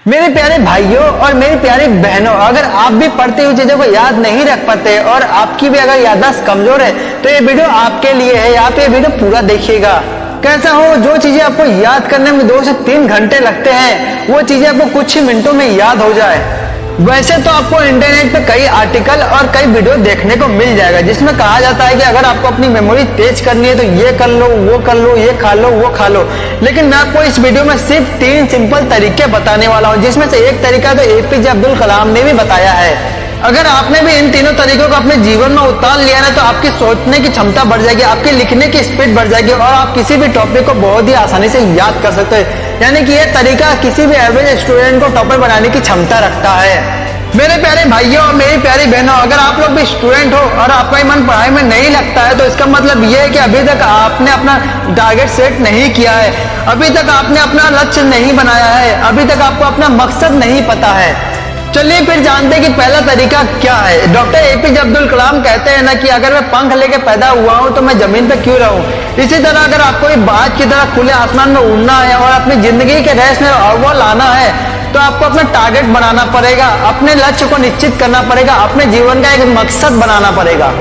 मेरे प्यारे भाइयों और मेरी प्यारी बहनों, अगर आप भी पढ़ती हुई चीजों को याद नहीं रख पाते और आपकी भी अगर याददाश्त कमजोर है तो ये वीडियो आपके लिए है। आप ये वीडियो पूरा देखिएगा। कैसा हो, जो चीजें आपको याद करने में 2 से 3 घंटे लगते हैं वो चीजें आपको कुछ ही मिनटों में याद हो जाए। वैसे तो आपको इंटरनेट पे कई आर्टिकल और कई वीडियो देखने को मिल जाएगा जिसमें कहा जाता है कि अगर आपको अपनी मेमोरी तेज करनी है तो ये कर लो, वो कर लो, ये खा लो, वो खा लो। लेकिन मैं आपको इस वीडियो में सिर्फ 3 सिंपल तरीके बताने वाला हूँ, जिसमें से एक तरीका तो एपीजे अब्दुल कलाम ने भी बताया है। अगर आपने भी इन तीनों तरीकों को अपने जीवन में उतार लिया ना तो आपकी सोचने की क्षमता बढ़ जाएगी, आपकी लिखने की स्पीड बढ़ जाएगी और आप किसी भी टॉपिक को बहुत ही आसानी से याद कर सकते हैं। यानी कि यह तरीका किसी भी एवरेज स्टूडेंट को टॉपर बनाने की क्षमता रखता है। मेरे प्यारे भाइयों और मेरी प्यारी बहनों, अगर आप लोग भी स्टूडेंट हो और आपका मन पढ़ाई में नहीं लगता है तो इसका मतलब यह है कि अभी तक आपने अपना टारगेट सेट नहीं किया है, अभी तक आपने अपना लक्ष्य नहीं बनाया है, अभी तक आपको अपना मकसद नहीं पता है। चलिए फिर जानते हैं कि पहला तरीका क्या है। डॉक्टर एपीजे अब्दुल कलाम कहते हैं ना कि अगर मैं पंख लेके पैदा हुआ हूं तो मैं जमीन पे क्यों रहूं। इसी तरह अगर आपको एक बाज की तरह खुले आसमान में उड़ना है और अपनी जिंदगी के रेस में अव्वल लाना है तो आपको अपना टारगेट बनाना पड़ेगा, अपने लक्ष्य को निश्चित करना पड़ेगा, अपने जीवन का एक मकसद बनाना पड़ेगा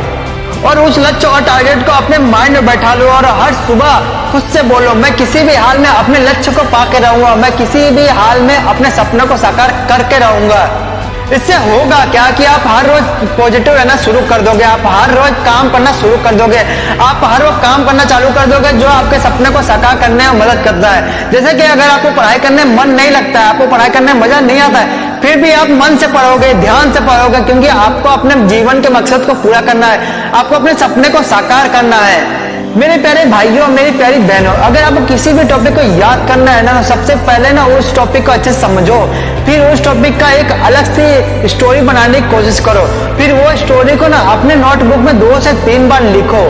और उस लक्ष्य और टारगेट को अपने माइंड में बैठा लो और हर सुबह खुद से बोलो, मैं किसी भी हाल में अपने लक्ष्य को पाके रहूंगा, मैं किसी भी हाल में अपने सपनों को साकार करके रहूंगा। इससे होगा क्या कि आप हर रोज पॉजिटिव रहना शुरू कर दोगे, आप हर रोज काम करना शुरू कर दोगे, आप हर रोज काम करना चालू कर दोगे जो आपके सपने को साकार करने में मदद करता है। जैसे कि अगर आपको पढ़ाई करने में मन नहीं लगता है, आपको पढ़ाई करने में मजा नहीं आता है, फिर भी आप मन से पढ़ोगे, ध्यान से पढ़ोगे, क्योंकि आपको अपने जीवन के मकसद को पूरा करना है, आपको अपने सपने को साकार करना है। मेरे प्यारे भाइयों, मेरी प्यारी बहनों, अगर आपको किसी भी टॉपिक को याद करना है ना, सबसे पहले ना उस टॉपिक को अच्छे से समझो, फिर उस टॉपिक का एक अलग से स्टोरी बनाने की कोशिश करो, फिर वो स्टोरी को ना अपने नोटबुक में 2 से 3 बार लिखो।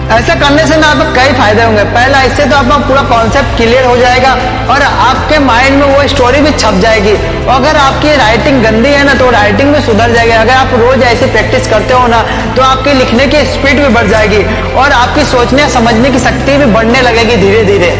ऐसा करने से ना आपको कई फायदे होंगे। पहला, इससे तो आपका पूरा कॉन्सेप्ट क्लियर हो जाएगा और आपके माइंड में वो स्टोरी भी छप जाएगी। और अगर आपकी राइटिंग गंदी है ना तो राइटिंग भी सुधर जाएगी। अगर आप रोज ऐसी प्रैक्टिस करते हो ना तो आपकी लिखने की स्पीड भी बढ़ जाएगी और आपकी सोचने समझने की शक्ति भी बढ़ने लगेगी धीरे धीरे।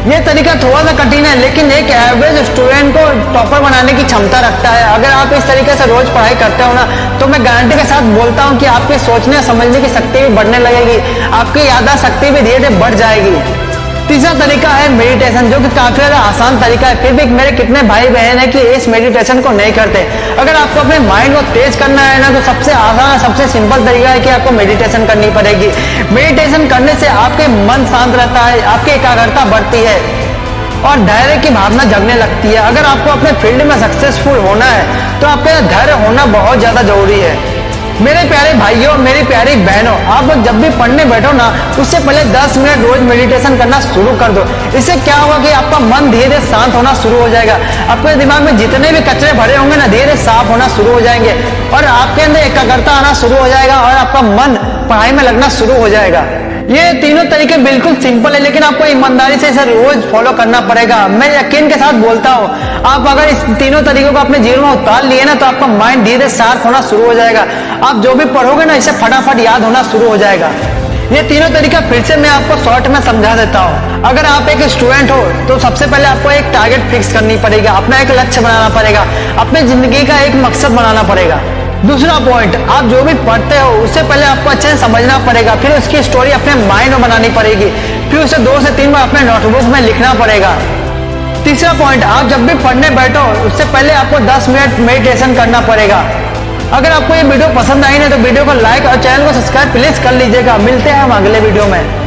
ये तरीका थोड़ा सा कठिन है लेकिन एक एवरेज स्टूडेंट को टॉपर बनाने की क्षमता रखता है। अगर आप इस तरीके से रोज पढ़ाई करते हो ना तो मैं गारंटी के साथ बोलता हूँ कि आपकी सोचने समझने की शक्ति भी बढ़ने लगेगी, आपकी याददाश्त शक्ति भी धीरे धीरे बढ़ जाएगी। तीसरा तरीका है मेडिटेशन, जो कि काफी ज्यादा आसान तरीका है, फिर भी मेरे कितने भाई बहन है कि इस मेडिटेशन को नहीं करते। अगर आपको अपने माइंड को तेज करना है ना तो सबसे आसान, सबसे सिंपल तरीका है कि आपको मेडिटेशन करनी पड़ेगी। मेडिटेशन करने से आपके मन शांत रहता है, आपकी एकाग्रता बढ़ती है और धैर्य की भावना जगने लगती है। अगर आपको अपने फील्ड में सक्सेसफुल होना है तो आपके धैर्य होना बहुत ज्यादा जरूरी है। मेरे प्यारे भाइयों, मेरी प्यारी बहनों, आप जब भी पढ़ने बैठो ना उससे पहले 10 मिनट रोज मेडिटेशन करना शुरू कर दो। इससे क्या होगा कि आपका मन धीरे धीरे शांत होना शुरू हो जाएगा, आपके दिमाग में जितने भी कचरे भरे होंगे ना धीरे साफ होना शुरू हो जाएंगे और आपके अंदर एकाग्रता आना शुरू हो जाएगा और आपका मन पढ़ाई में लगना शुरू हो जाएगा। ये तीनों तरीके बिल्कुल सिंपल है लेकिन आपको ईमानदारी से इसे रोज फॉलो करना पड़ेगा। मैं यकीन के साथ बोलता हूँ, आप अगर इस तीनों तरीकों को अपने जीवन में उतार लिए ना तो आपका माइंड धीरे शार्प होना शुरू हो जाएगा। आप जो भी पढ़ोगे ना इसे फटाफट याद होना शुरू हो जाएगा। ये तीनों तरीका फिर से मैं आपको शॉर्ट में समझा देता हूँ। अगर आप एक स्टूडेंट हो तो सबसे पहले आपको एक टारगेट फिक्स करनी पड़ेगा, अपना एक लक्ष्य बनाना पड़ेगा, अपनी जिंदगी का एक मकसद बनाना पड़ेगा। दूसरा पॉइंट, आप जो भी पढ़ते हो उससे पहले आपको अच्छे से समझना पड़ेगा, फिर उसकी स्टोरी अपने माइंड में बनानी पड़ेगी, फिर उसे 2 से 3 बार अपने नोटबुक में लिखना पड़ेगा। तीसरा पॉइंट, आप जब भी पढ़ने बैठो उससे पहले आपको 10 मिनट मेडिटेशन करना पड़ेगा। अगर आपको ये वीडियो पसंद आई ना तो वीडियो को लाइक और चैनल को सब्सक्राइब प्लीज कर लीजिएगा। मिलते हैं हम अगले वीडियो में।